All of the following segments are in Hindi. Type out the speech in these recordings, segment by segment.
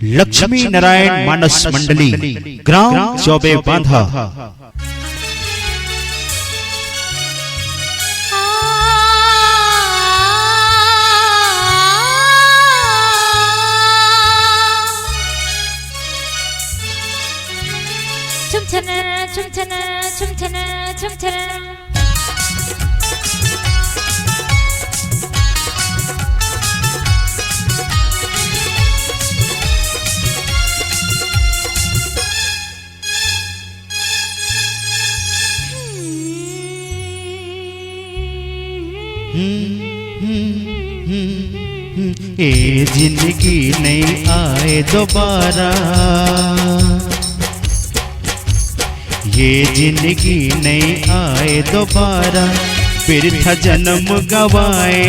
लक्ष्मी नारायण मानस मंडली ग्राम चौबे बांधा। 춤추는 ये जिंदगी नहीं आए दोबारा, ये जिंदगी नहीं आए दोबारा, बिरथा जन्म गवाए।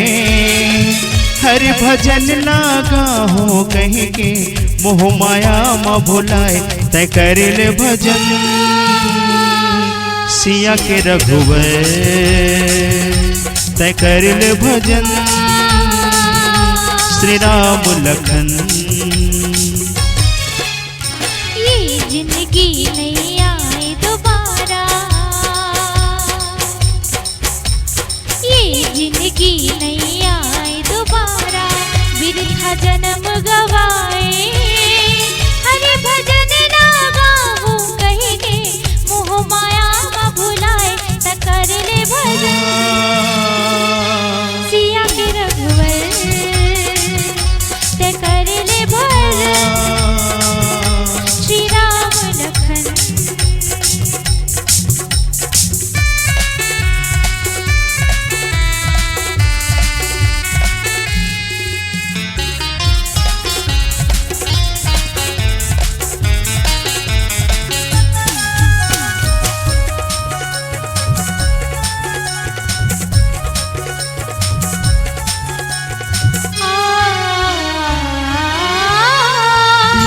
हर भजन लागा हो कहीं के, मोह माया म भुलाए। तय कर ले भजन सिया के रघुवर, तय कर ले भजन श्री राम लखन। ये जिंदगी नहीं आए दोबारा, ये जिंदगी नहीं आए दोबारा, बिरथा जन्म गवाए। हरि भजन लागा हो कहेंगे, मोह माया म भुलाए। त कर ले भजन सिया के रघुवर, कर ले भजन श्री राम लखन।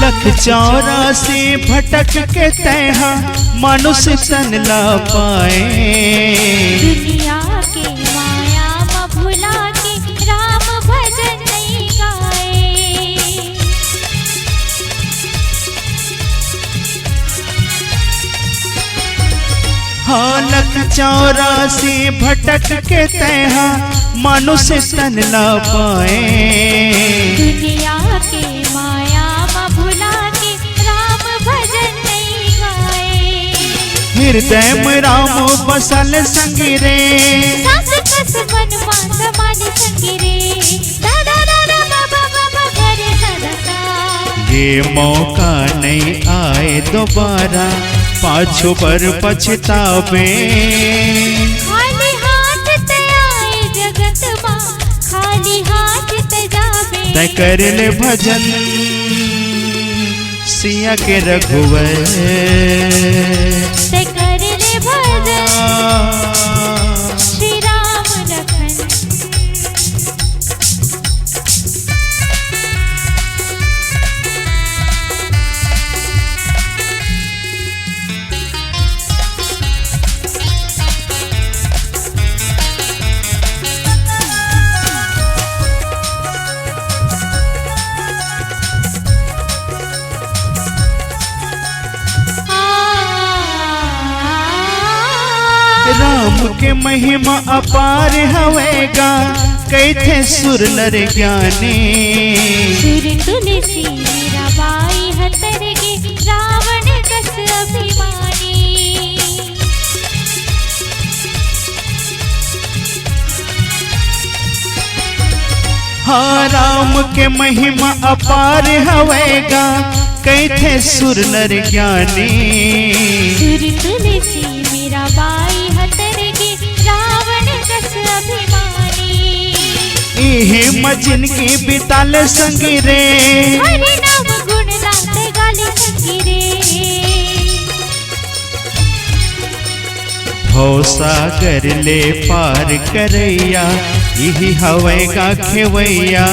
लख 84 भटक के तैहा मनुष्य तन ला पाए। दुनिया के माया म भुला के राम भजन नहीं गाए। हाँ लख 84 भटक के तैहा मनुष्य तन ला पाए। दुनिया के माया हृदय में राम बसल संगी रे, सास कस मन समाल संगी रे। दादा दादा बाबा बाबा घरे सदा। ये मौका नहीं आए दोबारा, पाछू पर पछतावे। खाली हाथ ते आए जगत माँ, खाली हाथ ते जावे। तय कर ले भजन सिया के रघुवर, तय कर ले भजन श्री राम लखन। राम के महिमा अपार हवेगा, कैथे सुर नर ज्ञानी। सुर तुलसी मीराबाई हतर के, रावण कस अभिमानी। हाँ राम के महिमा अपार हवेगा, कैथे सुर नर ज्ञानी। सुर तुलसी मीराबाई हतर के, रावण कस अभिमानी। इहे मजिन की बिताल संगी रे, हरि नाम गुण गाते गाले संगी रे। भव सागर ले पार करैया, यही हवेगा खेवैया।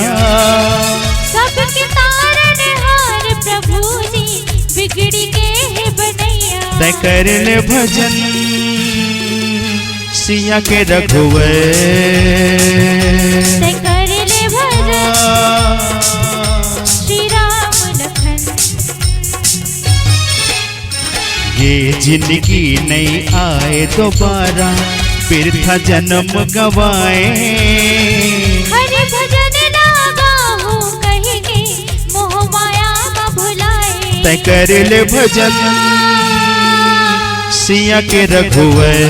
सबके तारन हार प्रभु जी, बिगड़ी के है बनैया। तय कर ले भजन सिया के रघुवर, तय कर ले भजन श्री राम लखन। ये जिंदगी नहीं आए दोबारा, बिरथा जन्म गवाए। हरि भजन ना गाहूं कहेंगे, मोह माया का भुलाए। तय कर ले भजन सिया के रघुवर।